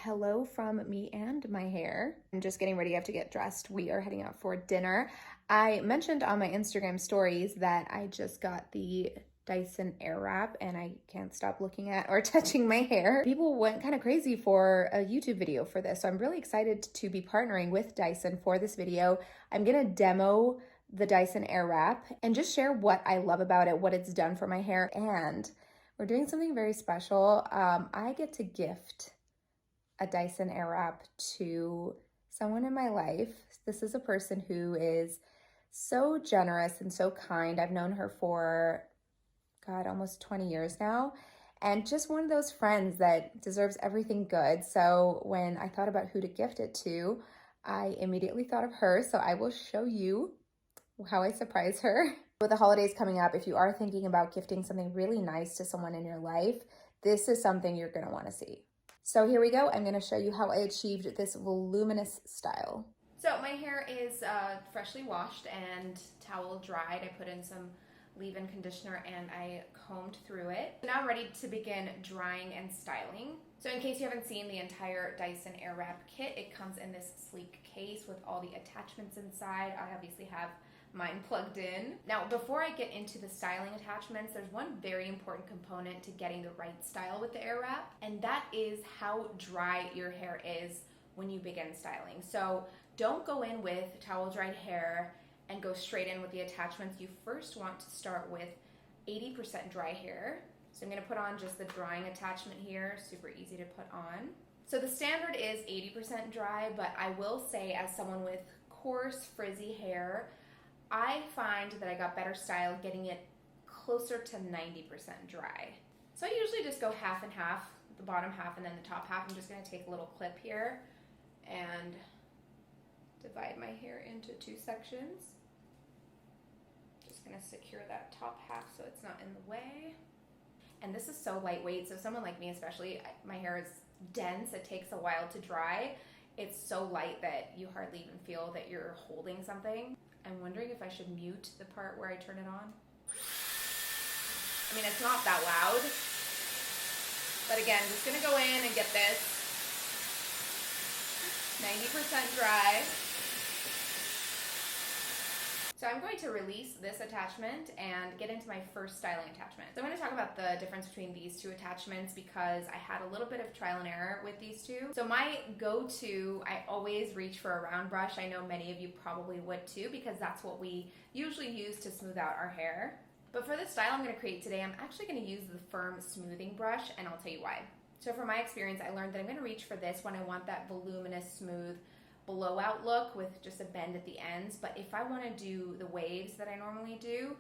hello from me and my hair. I'm just getting ready. I have to get dressed. We are heading out for dinner. I mentioned on my Instagram stories that I just got the Dyson Airwrap and I can't stop looking at or touching my hair. People went kind of crazy for a YouTube video for this, so I'm really excited to be partnering with Dyson for this video. I'm gonna demo the Dyson Airwrap and just share what I love about it, what it's done for my hair, and we're doing something very special. I get to gift a Dyson Airwrap to someone in my life. This is a person who is so generous and so kind. I've known her for, God, almost 20 years now. And just one of those friends that deserves everything good. So when I thought about who to gift it to, I immediately thought of her. So I will show you how I surprise her. With the holidays coming up, if you are thinking about gifting something really nice to someone in your life, this is something you're gonna wanna see. So here we go. I'm gonna show you how I achieved this voluminous style. So my hair is freshly washed and towel dried. I put in some leave-in conditioner and I combed through it. Now I'm ready to begin drying and styling. So in case you haven't seen the entire Dyson Airwrap kit, it comes in this sleek case with all the attachments inside. I obviously have mine plugged in. Now, before I get into the styling attachments, there's one very important component to getting the right style with the Airwrap, and that is how dry your hair is when you begin styling. So don't go in with towel dried hair and go straight in with the attachments. You first want to start with 80% dry hair. So I'm gonna put on just the drying attachment here, super easy to put on. So the standard is 80% dry, but I will say, as someone with coarse, frizzy hair, I find that I got better style getting it closer to 90% dry. So I usually just go half and half, the bottom half and then the top half. I'm just gonna take a little clip here and divide my hair into two sections. Just gonna secure that top half so it's not in the way. And this is so lightweight, so someone like me especially, my hair is dense, it takes a while to dry. It's so light that you hardly even feel that you're holding something. I'm wondering if I should mute the part where I turn it on. I mean, it's not that loud, but again, just gonna go in and get this 90% dry. So I'm going to release this attachment and get into my first styling attachment. So I'm going to talk about the difference between these two attachments because I had a little bit of trial and error with these two. So my go-to, I always reach for a round brush. I know many of you probably would too because that's what we usually use to smooth out our hair. But for the style I'm going to create today, I'm actually going to use the firm smoothing brush, and I'll tell you why. So from my experience, I learned that I'm going to reach for this when I want that voluminous, smooth, blowout look with just a bend at the ends. But if I want to do the waves that I normally do,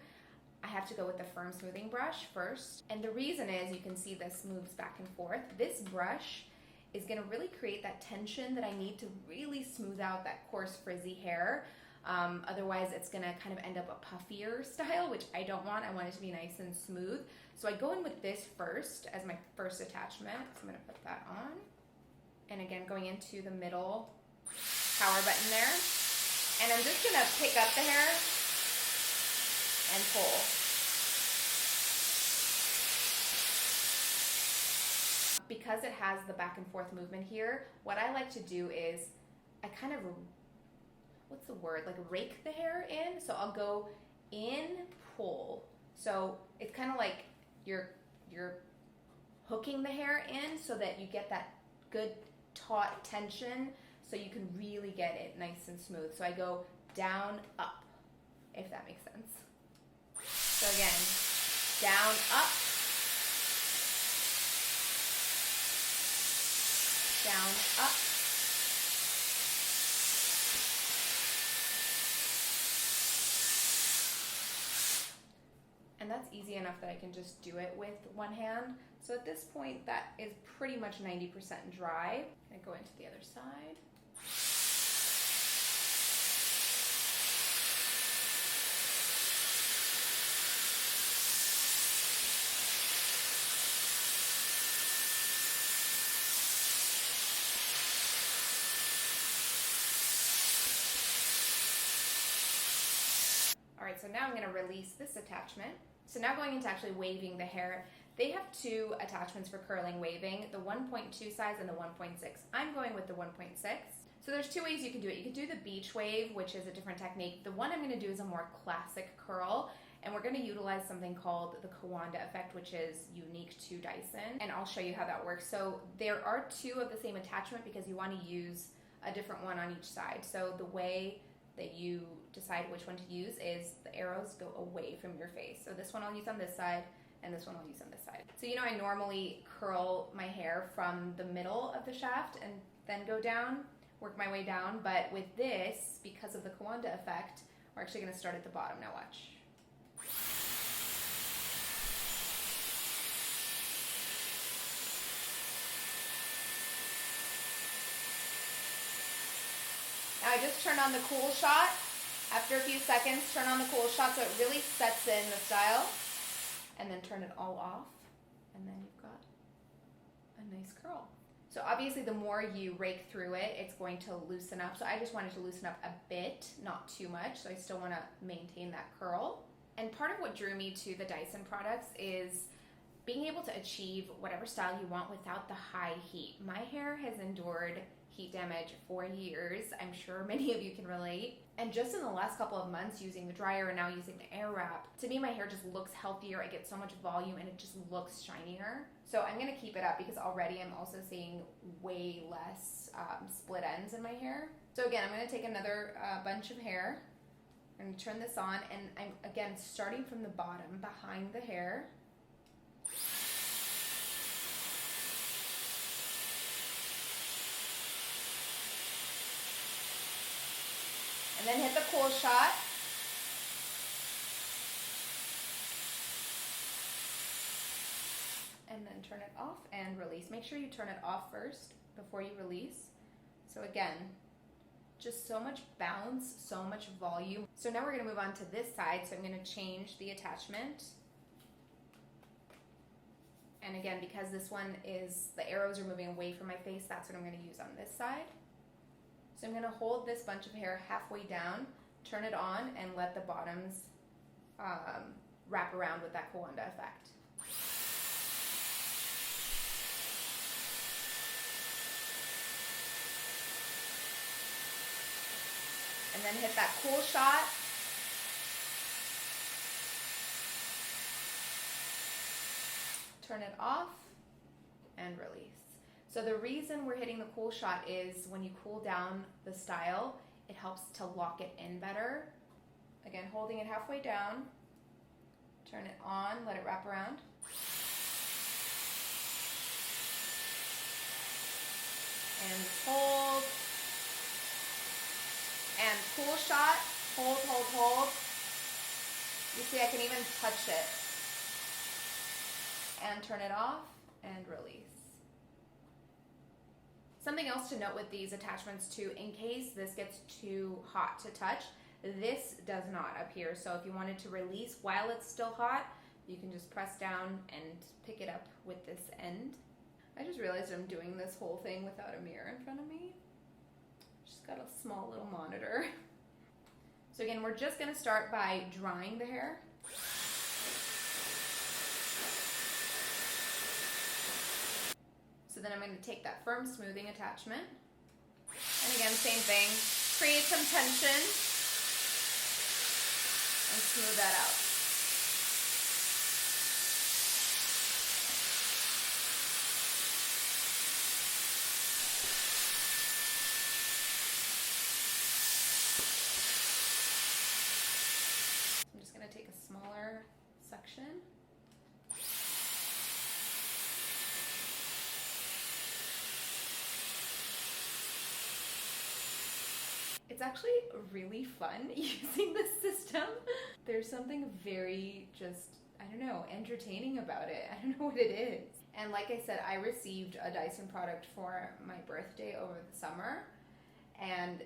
I have to go with the firm smoothing brush first. And the reason is, you can see this moves back and forth. This brush is going to really create that tension that I need to really smooth out that coarse frizzy hair. Otherwise it's going to kind of end up a puffier style, which I don't want. I want it to be nice and smooth. So I go in with this first as my first attachment. So I'm going to put that on. And again, going into the middle power button there, and I'm just gonna pick up the hair and pull. Because it has the back and forth movement here, what I like to do is I kind of, what's the word, like rake the hair in. So I'll go in, pull. So it's kind of like you're hooking the hair in so that you get that good taut tension, so you can really get it nice and smooth. So I go down, up, if that makes sense. So again, down, up, down, up. And that's easy enough that I can just do it with one hand. So at this point, that is pretty much 90% dry. I go into the other side. All right, so now I'm gonna release this attachment. So now going into actually waving the hair, They have two attachments for curling waving, the 1.2 size and the 1.6. I'm going with the 1.6. So there's two ways you can do it. You can do the beach wave, which is a different technique. The one I'm going to do is a more classic curl, and we're going to utilize something called the Coanda effect, which is unique to Dyson, and I'll show you how that works. So there are two of the same attachment because you want to use a different one on each side. So the way that you decide which one to use is the arrows go away from your face. So this one I'll use on this side, and this one I'll use on this side. So I normally curl my hair from the middle of the shaft and then go down, work my way down, but with this, because of the Coanda effect, we're actually gonna start at the bottom. Now watch. Now I just turned on the cool shot. After a few seconds, turn on the cool shot so it really sets in the style, and then turn it all off, and then you've got a nice curl. So obviously the more you rake through it, it's going to loosen up. So I just wanted to loosen up a bit, not too much. So I still want to maintain that curl. And part of what drew me to the Dyson products is being able to achieve whatever style you want without the high heat. My hair has endured heat damage for years. I'm sure many of you can relate. And just in the last couple of months using the dryer and now using the Airwrap, to me my hair just looks healthier. I get so much volume and it just looks shinier. So I'm gonna keep it up because already I'm also seeing way less split ends in my hair. So again, I'm gonna take another bunch of hair. I'm gonna turn this on, and I'm again starting from the bottom behind the hair. And then hit the cool shot. And then turn it off and release. Make sure you turn it off first before you release. So again, just so much bounce, so much volume. So now we're gonna move on to this side. So I'm gonna change the attachment. And again, because this one is, the arrows are moving away from my face, that's what I'm gonna use on this side. So I'm gonna hold this bunch of hair halfway down, turn it on, and let the bottoms wrap around with that Coanda effect. And then hit that cool shot. Turn it off and release. So the reason we're hitting the cool shot is when you cool down the style, it helps to lock it in better. Again, holding it halfway down, turn it on, let it wrap around. And hold. And cool shot, hold, hold, hold. You see I can even touch it. And turn it off and release. Something else to note with these attachments too, in case this gets too hot to touch, this does not up here. So if you wanted to release while it's still hot, you can just press down and pick it up with this end. I just realized I'm doing this whole thing without a mirror in front of me. Just got a small little monitor. So again, we're just gonna start by drying the hair. So then I'm going to take that firm smoothing attachment, and again, same thing, create some tension and smooth that out. I'm just going to take a smaller section. It's actually really fun using this system. There's something very I don't know, entertaining about it. I don't know what it is. And like I said, I received a Dyson product for my birthday over the summer. And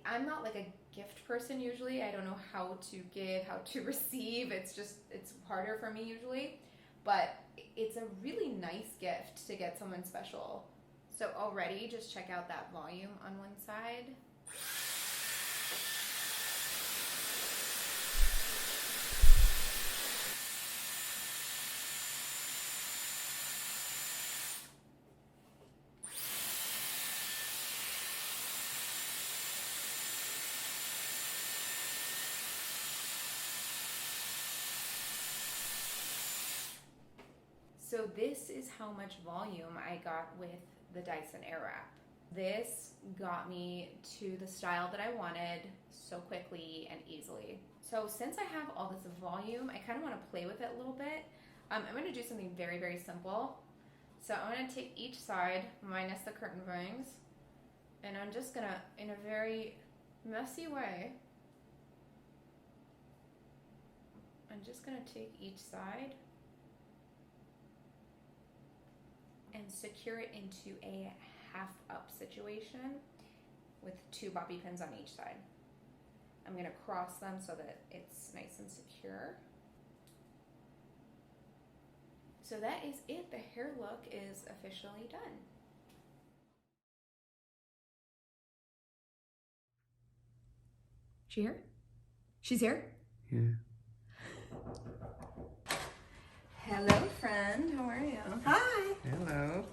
I'm not like a gift person usually. I don't know how to give, how to receive. It's harder for me usually. But it's a really nice gift to get someone special. So already just check out that volume on one side. So this is how much volume I got with the Dyson Airwrap. This got me to the style that I wanted so quickly and easily. So since I have all this volume, I kind of want to play with it a little bit. I'm going to do something very, very simple. So I'm going to take each side, minus the curtain rings, and I'm just going to, in a very messy way, I'm just going to take each side and secure it into a half up situation with 2 bobby pins on each side. I'm going to cross them so that it's nice and secure. So that is it. The hair look is officially done. She here? She's here? Yeah. Hello, friend. How are you? Hi. Hello.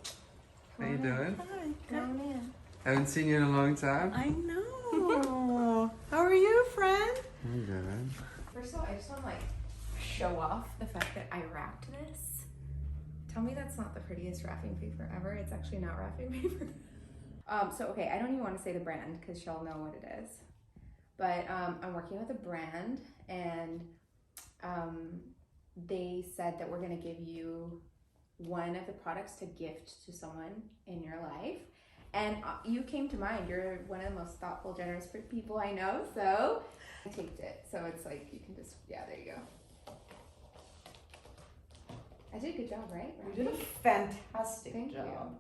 How you doing? Hi. Come on in. Haven't seen you in a long time. I know. How are you, friend? I'm good. First of all, I just want to show off the fact that I wrapped this. Tell me that's not the prettiest wrapping paper ever. It's actually not wrapping paper. So okay, I don't even want to say the brand because she'll know what it is. But I'm working with a brand, and they said that we're gonna give you one of the products to gift to someone in your life. And you came to mind. You're one of the most thoughtful, generous people I know. So I taped it. So it's like, you can just, yeah, there you go. I did a good job, right? You did a fantastic Thank job.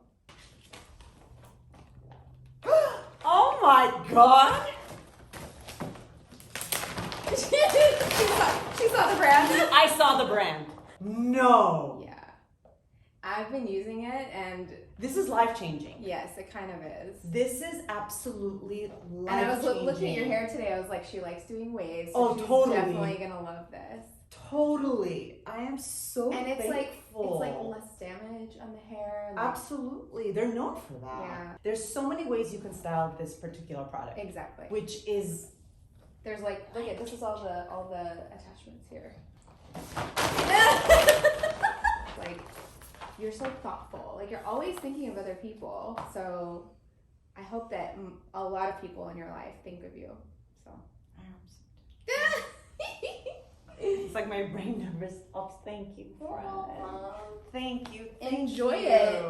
Oh my God! she saw the brand. I saw the brand. No. Yeah. I've been using it, and This is life-changing. yes, it kind of is. This is absolutely And I was life-changing. looking at your hair today. I was like, she likes doing waves. So Oh, she's totally. definitely gonna love this. Totally. I am so And it's thankful. like less damage on the hair. And Absolutely. They're known for that. Yeah. There's so many ways you can style this particular product. Exactly. Which is There's look at this is all the attachments here. Like, you're so thoughtful. Like, you're always thinking of other people. So I hope that a lot of people in your life think of you. So. I hope so. It's like my brain never stops. Thank you, friend. Thank you. Enjoy it.